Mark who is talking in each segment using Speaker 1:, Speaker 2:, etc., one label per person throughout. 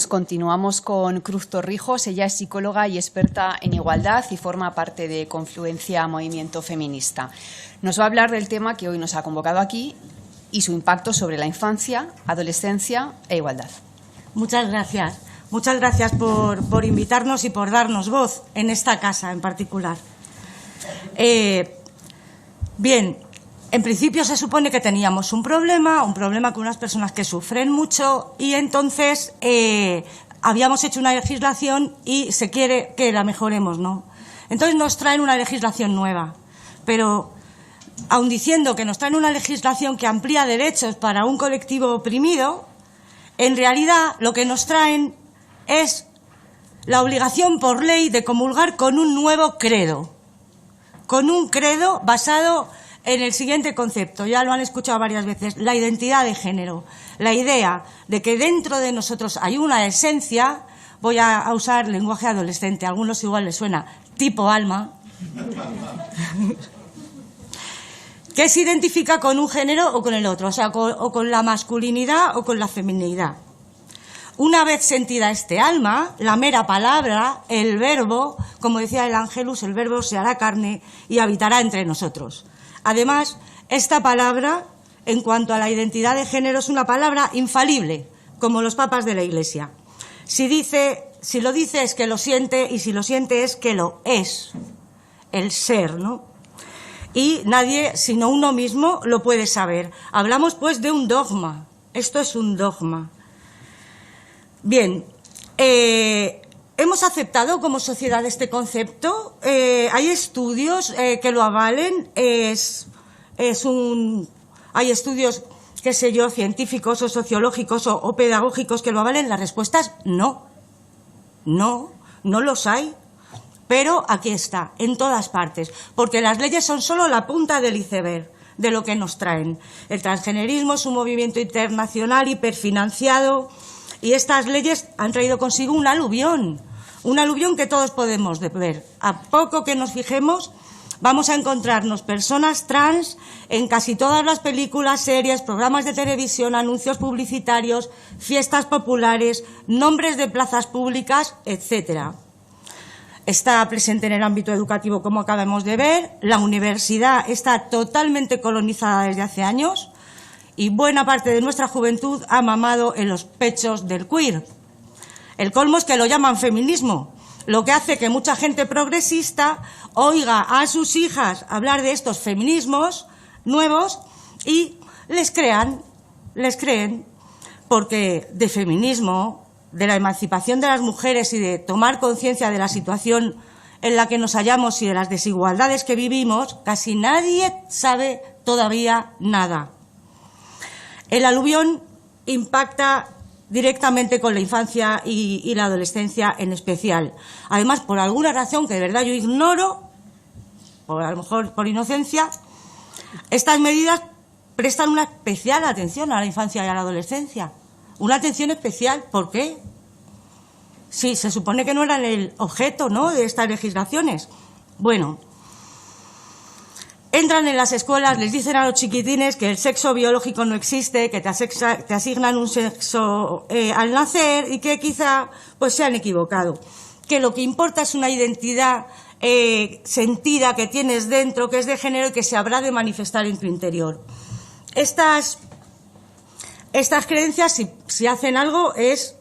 Speaker 1: Continuamos con Cruz Torrijos. Ella es psicóloga y experta en igualdad y forma parte de Confluencia Movimiento Feminista. Nos va a hablar del tema que hoy nos ha convocado aquí y su impacto sobre la infancia, adolescencia e igualdad.
Speaker 2: Muchas gracias. Muchas gracias por invitarnos y por darnos voz en esta casa en particular. Bien, en principio se supone que teníamos un problema con unas personas que sufren mucho y entonces habíamos hecho una legislación y se quiere que la mejoremos, ¿no? Entonces nos traen una legislación nueva, pero aun diciendo que nos traen una legislación que amplía derechos para un colectivo oprimido, en realidad lo que nos traen es la obligación por ley de comulgar con un nuevo credo, con un credo basado en el siguiente concepto, ya lo han escuchado varias veces, la identidad de género, la idea de que dentro de nosotros hay una esencia, voy a usar lenguaje adolescente, a algunos igual les suena, tipo alma, que se identifica con un género o con el otro, o sea, o con la masculinidad o con la feminidad. Una vez sentida este alma, la mera palabra, el verbo, como decía el Ángelus, el verbo se hará carne y habitará entre nosotros. Además, esta palabra, en cuanto a la identidad de género, es una palabra infalible, como los papas de la Iglesia. Si lo dice es que lo siente, y si lo siente es que lo es, el ser, ¿no? Y nadie, sino uno mismo, lo puede saber. Hablamos, pues, de un dogma. Esto es un dogma. Bien, hemos aceptado como sociedad este concepto. Hay estudios que lo avalen. Hay estudios, qué sé yo, científicos o sociológicos o pedagógicos que lo avalen. La respuesta es no. No los hay. Pero aquí está, en todas partes, porque las leyes son solo la punta del iceberg de lo que nos traen. El transgenerismo es un movimiento internacional hiperfinanciado y estas leyes han traído consigo un aluvión que todos podemos ver. A poco que nos fijemos, vamos a encontrarnos personas trans en casi todas las películas, series, programas de televisión, anuncios publicitarios, fiestas populares, nombres de plazas públicas, etcétera. Está presente en el ámbito educativo, como acabamos de ver. La universidad está totalmente colonizada desde hace años y buena parte de nuestra juventud ha mamado en los pechos del queer. El colmo es que lo llaman feminismo, lo que hace que mucha gente progresista oiga a sus hijas hablar de estos feminismos nuevos y les creen, porque de feminismo, de la emancipación de las mujeres y de tomar conciencia de la situación en la que nos hallamos y de las desigualdades que vivimos, casi nadie sabe todavía nada. El aluvión impacta directamente con la infancia y la adolescencia en especial. Además, por alguna razón que de verdad yo ignoro, a lo mejor por inocencia, estas medidas prestan una especial atención a la infancia y a la adolescencia. Una atención especial, ¿por qué? Sí, se supone que no eran el objeto, ¿no?, de estas legislaciones. Bueno, entran en las escuelas, les dicen a los chiquitines que el sexo biológico no existe, que te asignan un sexo al nacer y que quizá pues se han equivocado. Que lo que importa es una identidad sentida que tienes dentro, que es de género y que se habrá de manifestar en tu interior. Estas creencias, si hacen algo, es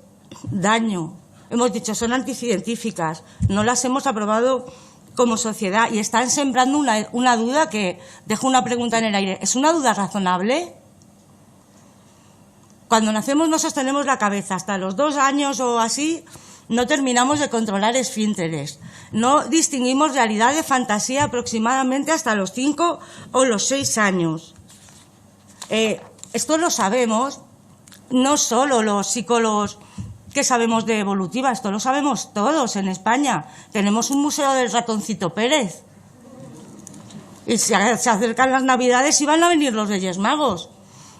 Speaker 2: daño. Hemos dicho, son anticientíficas, no las hemos aprobado como sociedad y están sembrando una duda que dejo una pregunta en el aire. ¿Es una duda razonable? Cuando nacemos no sostenemos la cabeza, hasta los 2 años o así no terminamos de controlar esfínteres, no distinguimos realidad de fantasía aproximadamente hasta los 5 o los 6 años. Esto lo sabemos, no solo los psicólogos que sabemos de evolutiva, esto lo sabemos todos en España. Tenemos un museo del ratoncito Pérez. Y se acercan las Navidades y van a venir los Reyes Magos.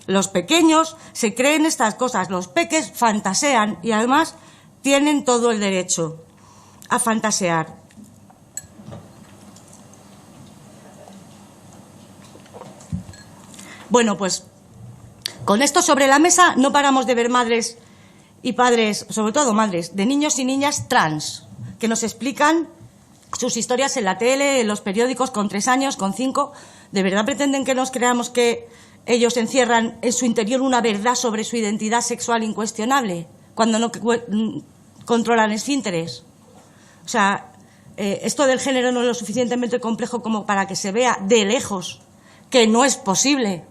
Speaker 2: Los pequeños se creen estas cosas, los peques fantasean y además tienen todo el derecho a fantasear. Bueno, pues con esto sobre la mesa no paramos de ver madres y padres, sobre todo madres, de niños y niñas trans, que nos explican sus historias en la tele, en los periódicos, con 3 años, con 5. ¿De verdad pretenden que nos creamos que ellos encierran en su interior una verdad sobre su identidad sexual incuestionable, cuando no controlan esfínteres? O sea, esto del género no es lo suficientemente complejo como para que se vea de lejos que no es posible,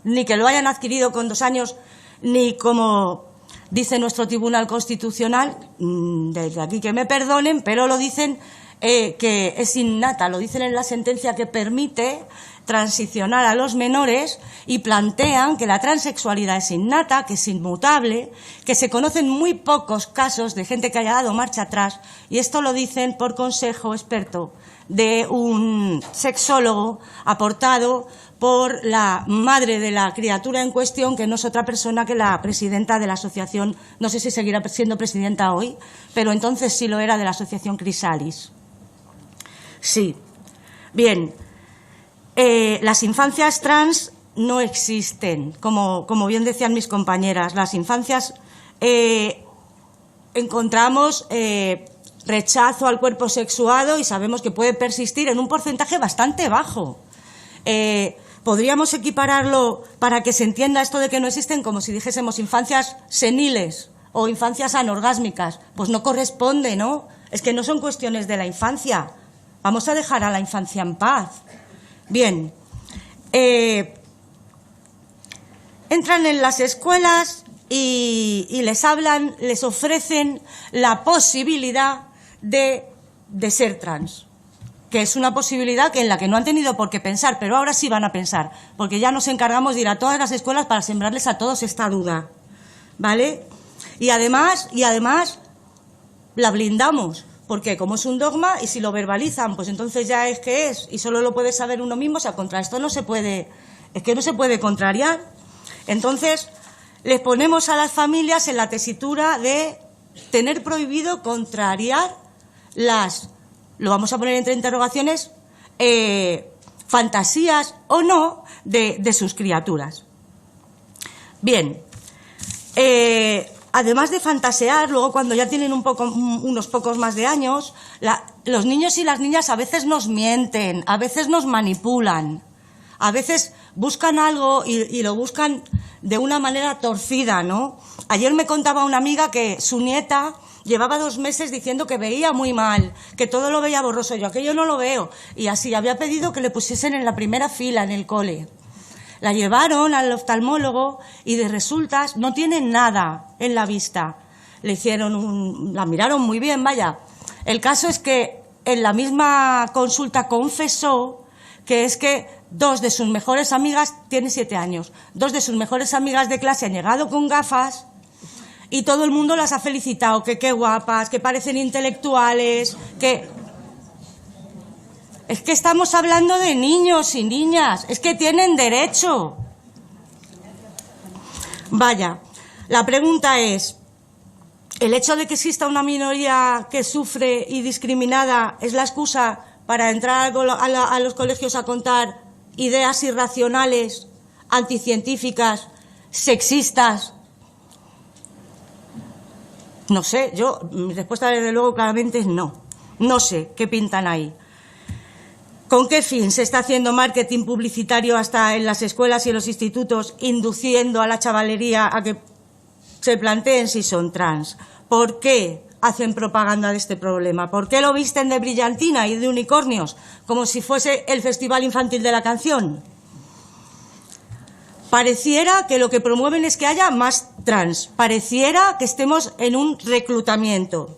Speaker 2: ni que lo hayan adquirido con 2 años, ni como dice nuestro Tribunal Constitucional, desde aquí que me perdonen, pero lo dicen que es innata, lo dicen en la sentencia que permite transicionar a los menores y plantean que la transexualidad es innata, que es inmutable, que se conocen muy pocos casos de gente que haya dado marcha atrás, y esto lo dicen por consejo experto de un sexólogo aportado por la madre de la criatura en cuestión, que no es otra persona que la presidenta de la asociación, no sé si seguirá siendo presidenta hoy, pero entonces sí lo era, de la asociación Crisalis. Sí. Bien. Las infancias trans no existen, como bien decían mis compañeras. Las infancias encontramos rechazo al cuerpo sexuado y sabemos que puede persistir en un porcentaje bastante bajo. Podríamos equipararlo, para que se entienda esto de que no existen, como si dijésemos infancias seniles o infancias anorgásmicas. Pues no corresponde, ¿no? Es que no son cuestiones de la infancia. Vamos a dejar a la infancia en paz. Bien, entran en las escuelas y les hablan, les ofrecen la posibilidad de ser trans, que es una posibilidad en la que no han tenido por qué pensar, pero ahora sí van a pensar, porque ya nos encargamos de ir a todas las escuelas para sembrarles a todos esta duda, ¿vale? Y además la blindamos, porque como es un dogma, y si lo verbalizan, pues entonces ya es que es, y solo lo puede saber uno mismo. O sea, contra esto no se puede, es que no se puede contrariar. Entonces, les ponemos a las familias en la tesitura de tener prohibido contrariar lo vamos a poner entre interrogaciones, fantasías o no de sus criaturas. Bien, además de fantasear, luego cuando ya tienen unos pocos más de años, los niños y las niñas a veces nos mienten, a veces nos manipulan, a veces buscan algo y lo buscan de una manera torcida, ¿no? Ayer me contaba una amiga que su nieta llevaba 2 meses diciendo que veía muy mal, que todo lo veía borroso. Yo aquello no lo veo. Y así había pedido que le pusiesen en la primera fila en el cole. La llevaron al oftalmólogo y de resultas no tiene nada en la vista. Le hicieron la miraron muy bien, vaya. El caso es que en la misma consulta confesó que es que 2 de sus mejores amigas, tiene 7 años, 2 de sus mejores amigas de clase han llegado con gafas y todo el mundo las ha felicitado, que qué guapas, que parecen intelectuales, que... Es que estamos hablando de niños y niñas, es que tienen derecho. Vaya, la pregunta es, ¿el hecho de que exista una minoría que sufre y discriminada es la excusa para entrar a los colegios a contar ideas irracionales, anticientíficas, sexistas? No sé, mi respuesta desde luego claramente es no. No sé qué pintan ahí. ¿Con qué fin se está haciendo marketing publicitario hasta en las escuelas y en los institutos, induciendo a la chavalería a que se planteen si son trans? ¿Por qué hacen propaganda de este problema? ¿Por qué lo visten de brillantina y de unicornios, como si fuese el Festival Infantil de la Canción? Pareciera que lo que promueven es que haya más trans. Pareciera que estemos en un reclutamiento.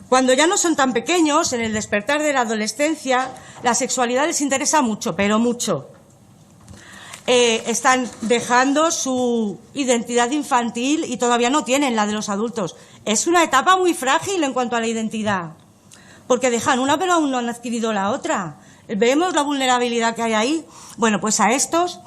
Speaker 2: Cuando ya no son tan pequeños, en el despertar de la adolescencia, la sexualidad les interesa mucho, pero mucho. Están dejando su identidad infantil y todavía no tienen la de los adultos. Es una etapa muy frágil en cuanto a la identidad, porque dejan una pero aún no han adquirido la otra. ¿Vemos la vulnerabilidad que hay ahí? Bueno, pues a estos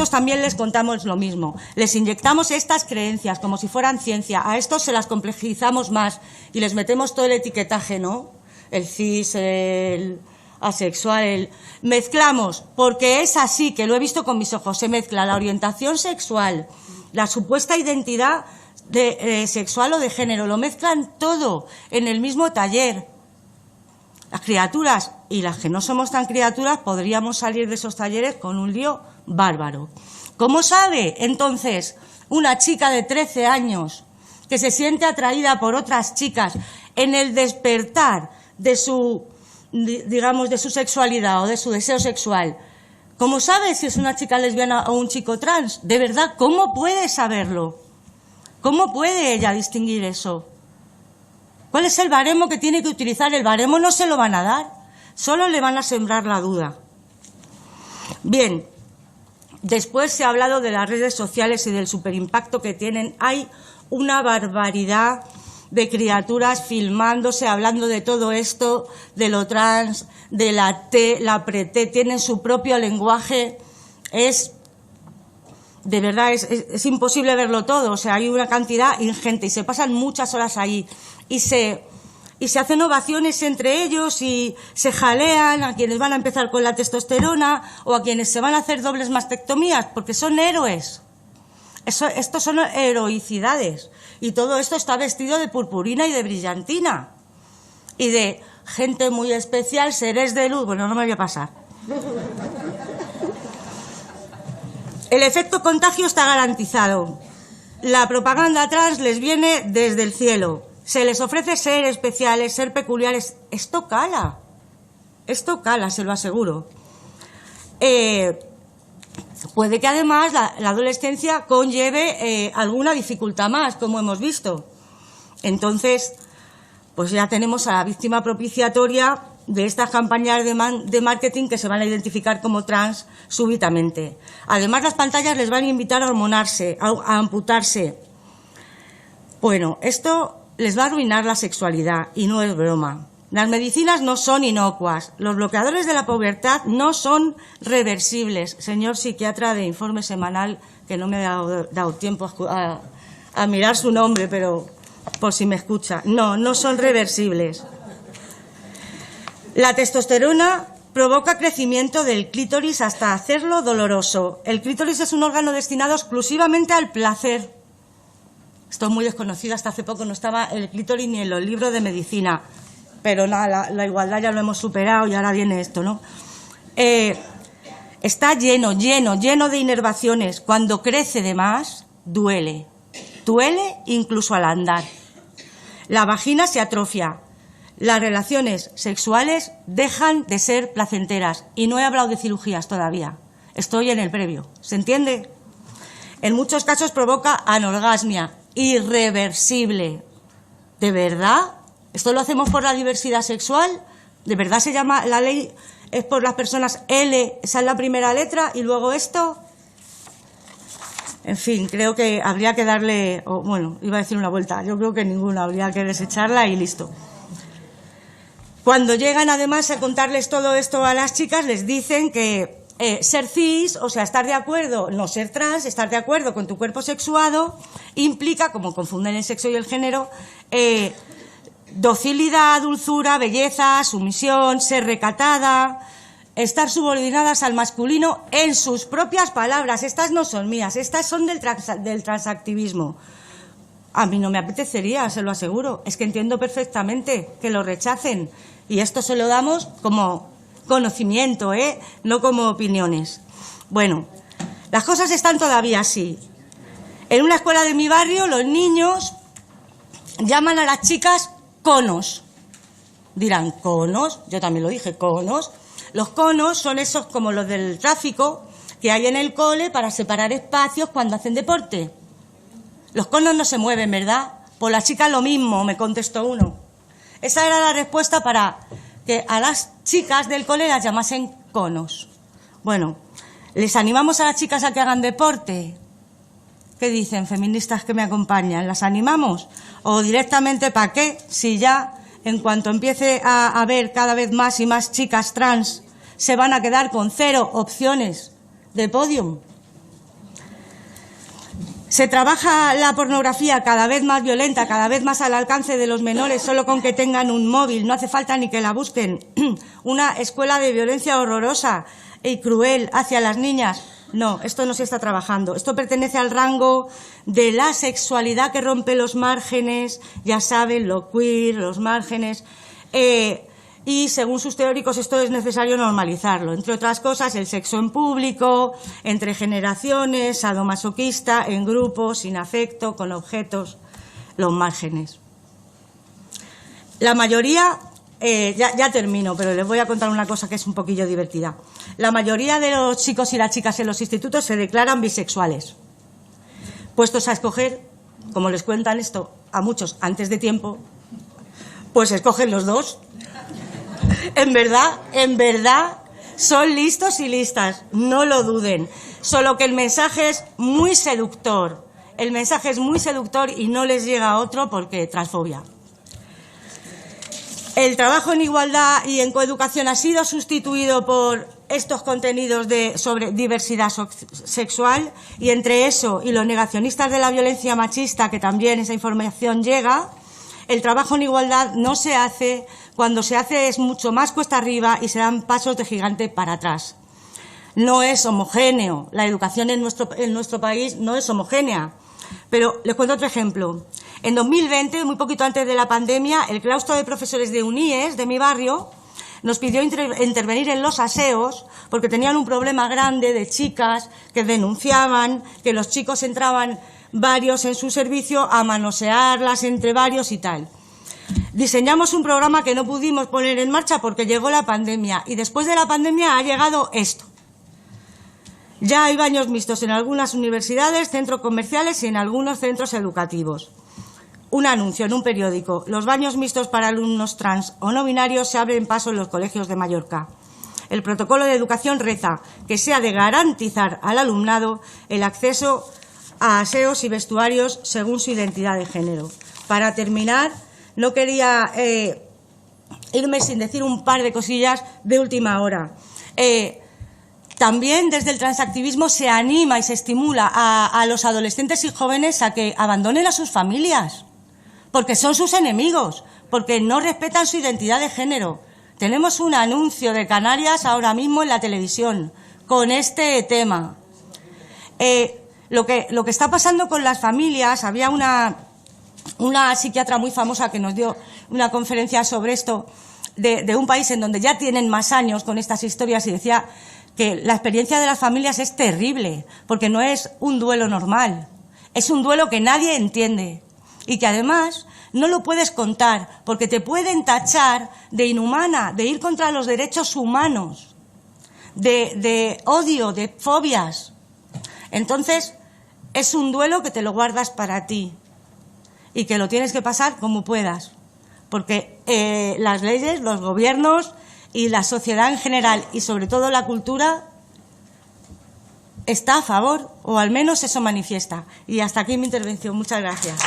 Speaker 2: también les contamos lo mismo. Les inyectamos estas creencias como si fueran ciencia. A estos se las complejizamos más y les metemos todo el etiquetaje, ¿no? El cis, el asexual, mezclamos, porque es así, que lo he visto con mis ojos, se mezcla la orientación sexual, la supuesta identidad sexual o de género, lo mezclan todo en el mismo taller. Las criaturas y las que no somos tan criaturas podríamos salir de esos talleres con un lío bárbaro. ¿Cómo sabe entonces una chica de 13 años que se siente atraída por otras chicas en el despertar de su, digamos, de su sexualidad o de su deseo sexual? ¿Cómo sabe si es una chica lesbiana o un chico trans? De verdad, ¿cómo puede saberlo? ¿Cómo puede ella distinguir eso? ¿Cuál es el baremo que tiene que utilizar? El baremo no se lo van a dar, solo le van a sembrar la duda. Bien, después se ha hablado de las redes sociales y del superimpacto que tienen. Hay una barbaridad de criaturas filmándose, hablando de todo esto, de lo trans, de la T, la pre-T, tienen su propio lenguaje. De verdad, es imposible verlo todo. O sea, hay una cantidad ingente y se pasan muchas horas ahí. Y se hacen ovaciones entre ellos y se jalean a quienes van a empezar con la testosterona o a quienes se van a hacer dobles mastectomías, porque son héroes. Estos son heroicidades. Y todo esto está vestido de purpurina y de brillantina. Y de gente muy especial, seres de luz. Bueno, no me voy a pasar. El efecto contagio está garantizado. La propaganda trans les viene desde el cielo. Se les ofrece ser especiales, ser peculiares. Esto cala, se lo aseguro. Puede que además la adolescencia conlleve alguna dificultad más, como hemos visto. Entonces, pues ya tenemos a la víctima propiciatoria de estas campañas de marketing que se van a identificar como trans súbitamente. Además, las pantallas les van a invitar a hormonarse, a amputarse. Bueno, esto les va a arruinar la sexualidad y no es broma. Las medicinas no son inocuas. Los bloqueadores de la pubertad no son reversibles. Señor psiquiatra de informe semanal, que no me ha dado tiempo a mirar su nombre, pero por si me escucha. No son reversibles. La testosterona provoca crecimiento del clítoris hasta hacerlo doloroso. El clítoris es un órgano destinado exclusivamente al placer. Esto es muy desconocido, hasta hace poco no estaba el clítoris ni en los libros de medicina. Pero nada, la igualdad ya lo hemos superado y ahora viene esto, ¿no? Está lleno de inervaciones. Cuando crece de más, duele. Duele incluso al andar. La vagina se atrofia. Las relaciones sexuales dejan de ser placenteras. Y no he hablado de cirugías todavía. Estoy en el previo. ¿Se entiende? En muchos casos provoca anorgasmia irreversible. ¿De verdad? ¿Esto lo hacemos por la diversidad sexual? ¿De verdad se llama la ley? ¿Es por las personas L? Esa es la primera letra y luego esto. En fin, creo que habría que darle, bueno, iba a decir una vuelta. Yo creo que ninguna, habría que desecharla y listo. Cuando llegan además a contarles todo esto a las chicas, les dicen que ser cis, o sea, estar de acuerdo, no ser trans, estar de acuerdo con tu cuerpo sexuado, implica, como confunden el sexo y el género, docilidad, dulzura, belleza, sumisión, ser recatada, estar subordinadas al masculino en sus propias palabras. Estas no son mías, estas son del transactivismo. A mí no me apetecería, se lo aseguro. Es que entiendo perfectamente que lo rechacen. Y esto se lo damos como conocimiento, no como opiniones. Bueno, las cosas están todavía así. En una escuela de mi barrio, los niños llaman a las chicas conos. Dirán, ¿conos? Yo también lo dije, conos. Los conos son esos como los del tráfico que hay en el cole para separar espacios cuando hacen deporte. Los conos no se mueven, ¿verdad? Pues las chicas lo mismo, me contestó uno. Esa era la respuesta para que a las chicas del cole las llamasen conos. Bueno, ¿les animamos a las chicas a que hagan deporte? ¿Qué dicen, feministas que me acompañan? ¿Las animamos? ¿O directamente para qué? Si ya, en cuanto empiece a haber cada vez más y más chicas trans, se van a quedar con 0 opciones de podium. Se trabaja la pornografía cada vez más violenta, cada vez más al alcance de los menores, solo con que tengan un móvil, no hace falta ni que la busquen. Una escuela de violencia horrorosa y cruel hacia las niñas, No, esto no se está trabajando. Esto pertenece al rango de la sexualidad que rompe los márgenes, ya saben, lo queer, los márgenes. Y según sus teóricos esto es necesario normalizarlo. Entre otras cosas, el sexo en público, entre generaciones, sadomasoquista, en grupo, sin afecto, con objetos, los márgenes. La mayoría... ya termino, pero les voy a contar una cosa que es un poquillo divertida. La mayoría de los chicos y las chicas en los institutos se declaran bisexuales. Puestos a escoger, como les cuentan esto a muchos antes de tiempo, pues escogen los dos. En verdad, son listos y listas, no lo duden. Solo que el mensaje es muy seductor. El mensaje es muy seductor y no les llega a otro porque transfobia. El trabajo en igualdad y en coeducación ha sido sustituido por estos contenidos sobre diversidad sexual, y entre eso y los negacionistas de la violencia machista, que también esa información llega, el trabajo en igualdad no se hace, cuando se hace es mucho más cuesta arriba y se dan pasos de gigante para atrás. No es homogéneo, la educación en nuestro país no es homogénea. Pero les cuento otro ejemplo. En 2020, muy poquito antes de la pandemia, el claustro de profesores de UNIES, de mi barrio, nos pidió intervenir en los aseos porque tenían un problema grande de chicas que denunciaban que los chicos entraban varios en su servicio a manosearlas entre varios y tal. Diseñamos un programa que no pudimos poner en marcha porque llegó la pandemia, y después de la pandemia ha llegado esto. Ya hay baños mixtos en algunas universidades, centros comerciales y en algunos centros educativos. Un anuncio en un periódico: los baños mixtos para alumnos trans o no binarios se abren paso en los colegios de Mallorca. El protocolo de educación reza que se ha de garantizar al alumnado el acceso a aseos y vestuarios según su identidad de género. Para terminar, no quería irme sin decir un par de cosillas de última hora. También desde el transactivismo se anima y se estimula a los adolescentes y jóvenes a que abandonen a sus familias, porque son sus enemigos, porque no respetan su identidad de género. Tenemos un anuncio de Canarias ahora mismo en la televisión con este tema. Lo que está pasando con las familias, había una psiquiatra muy famosa que nos dio una conferencia sobre esto, de un país en donde ya tienen más años con estas historias, y decía que la experiencia de las familias es terrible, porque no es un duelo normal, es un duelo que nadie entiende y que además no lo puedes contar porque te pueden tachar de inhumana, de ir contra los derechos humanos, de odio, de fobias. Entonces, es un duelo que te lo guardas para ti y que lo tienes que pasar como puedas, porque las leyes, los gobiernos y la sociedad en general, y sobre todo la cultura, está a favor, o al menos eso manifiesta. Y hasta aquí mi intervención. Muchas gracias.